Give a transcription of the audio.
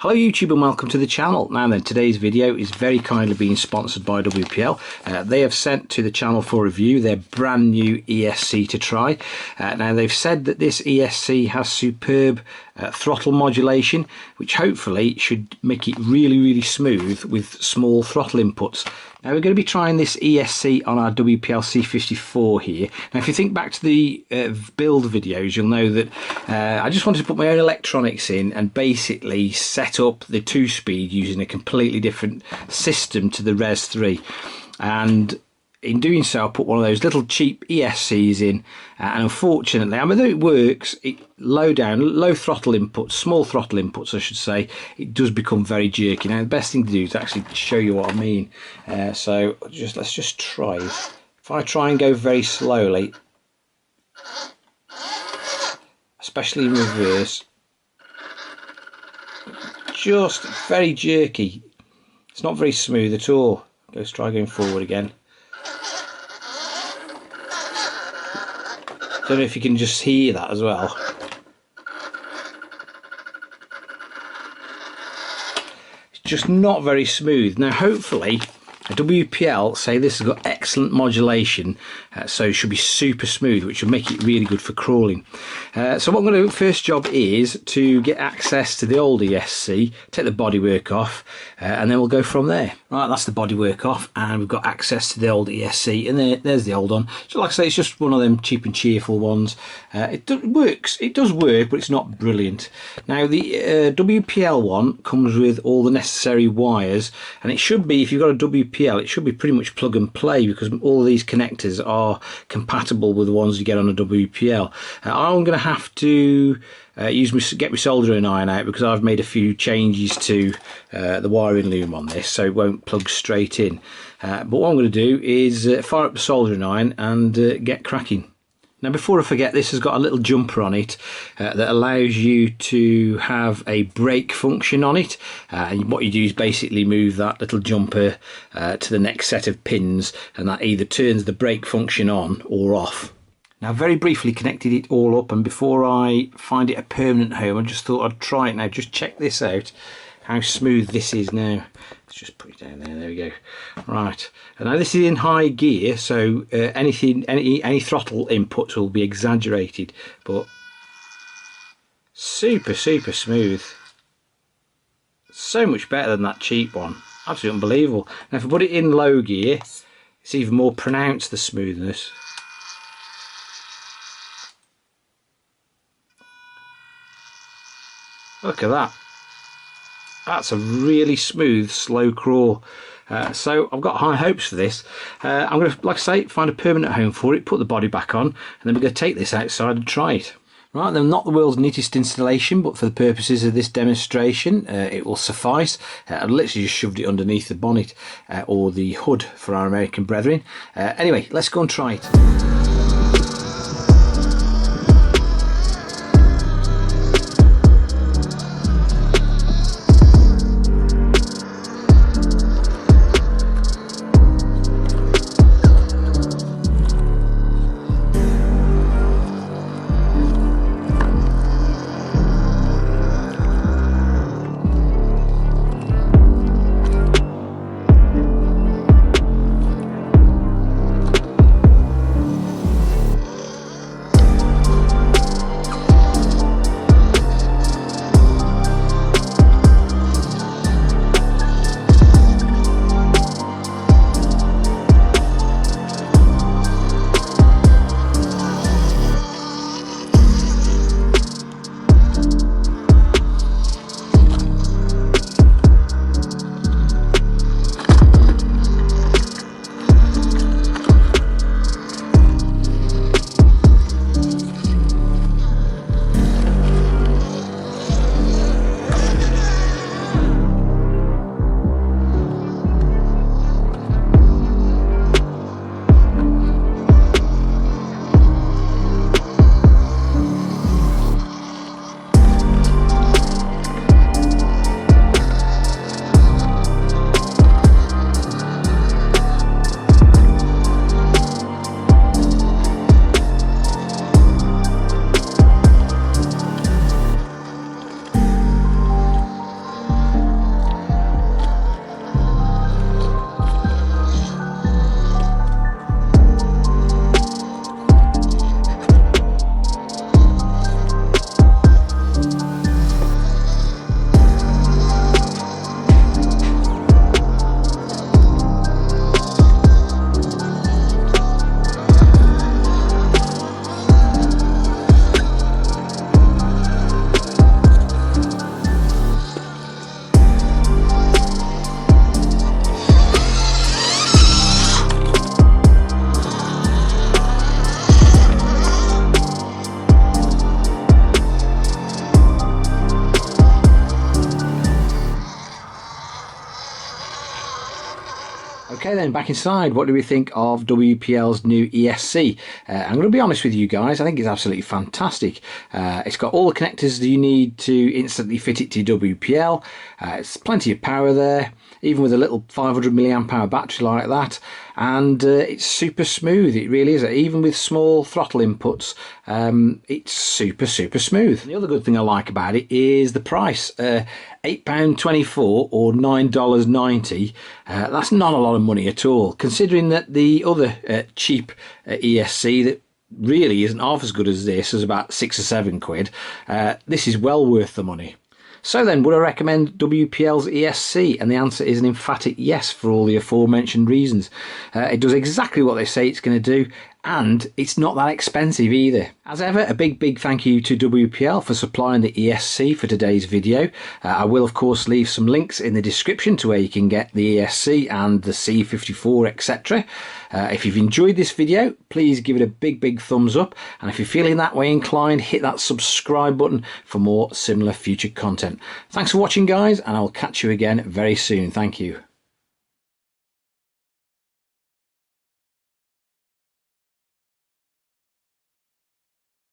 Hello YouTube and welcome to the channel. Now then, today's video is very kindly being sponsored by WPL. They have sent to the channel for review their brand new ESC to try. Now they've said that this ESC has superb throttle modulation, which hopefully should make it really smooth with small throttle inputs. Now we're going to be trying this ESC on our WPL C54 here. Now if you think back to the build videos, you'll know that I just wanted to put my own electronics in and basically set up the 2-speed using a completely different system to the Res 3. And in doing so, I put one of those little cheap ESCs in, and unfortunately, I mean, though it works, low throttle inputs, small throttle inputs, I should say, it does become very jerky. Now, the best thing to do is actually show you what I mean. So let's just try it. If I try and go very slowly, especially in reverse, just very jerky. It's not very smooth at all. Let's try going forward again. Don't know if you can just hear that as well. It's just not very smooth. Now hopefully WPL say this has got excellent modulation, so it should be super smooth, which will make it really good for crawling. So what I'm going to do, first job is to get access to the old ESC, take the bodywork off, and then we'll go from there. Right, that's the bodywork off, and we've got access to the old ESC, and there's the old one. So like I say, it's just one of them cheap and cheerful ones. It does work, but it's not brilliant. Now the WPL one comes with all the necessary wires, and it should be, if you've got a WPL, it should be pretty much plug and play, because all of these connectors are compatible with the ones you get on a WPL. I'm going to have to get my soldering iron out, because I've made a few changes to the wiring loom on this, so it won't plug straight in. But what I'm going to do is fire up the soldering iron and get cracking. Now before I forget, this has got a little jumper on it that allows you to have a brake function on it, and what you do is basically move that little jumper to the next set of pins, and that either turns the brake function on or off. Now very briefly connected it all up, and before I find it a permanent home, I just thought I'd try it now. Just check this out, how smooth this is now. Let's just put it down there we go. Right, and now this is in high gear, so any throttle inputs will be exaggerated, but super smooth. So much better than that cheap one, absolutely unbelievable. Now if I put it in low gear, it's even more pronounced, the smoothness. Look at that. That's a really smooth, slow crawl. So I've got high hopes for this. I'm going to, like I say, find a permanent home for it, put the body back on, and then we're going to take this outside and try it. Right, then, not the world's neatest installation, but for the purposes of this demonstration, it will suffice. I've literally just shoved it underneath the bonnet, or the hood for our American brethren. Anyway, let's go and try it. Okay then, back inside, what do we think of WPL's new ESC? I'm going to be honest with you guys, I think it's absolutely fantastic. It's got all the connectors that you need to instantly fit it to WPL. It's plenty of power there, even with a little 500 milliamp hour battery like that, and it's super smooth. It really is. Even with small throttle inputs, it's super smooth. And the other good thing I like about it is the price. £8.24 or $9.90. That's not a lot of money at all, considering that the other cheap ESC that really isn't half as good as this is about £6 or £7. This is well worth the money. So then, would I recommend WPL's ESC? And the answer is an emphatic yes for all the aforementioned reasons. It does exactly what they say it's going to do, and it's not that expensive either. As ever, a big thank you to WPL for supplying the ESC for today's video. I will of course leave some links in the description to where you can get the ESC and the C54, etc. If you've enjoyed this video, please give it a big thumbs up, and if you're feeling that way inclined, hit that subscribe button for more similar future content. Thanks for watching guys, and I'll catch you again very soon. Thank you.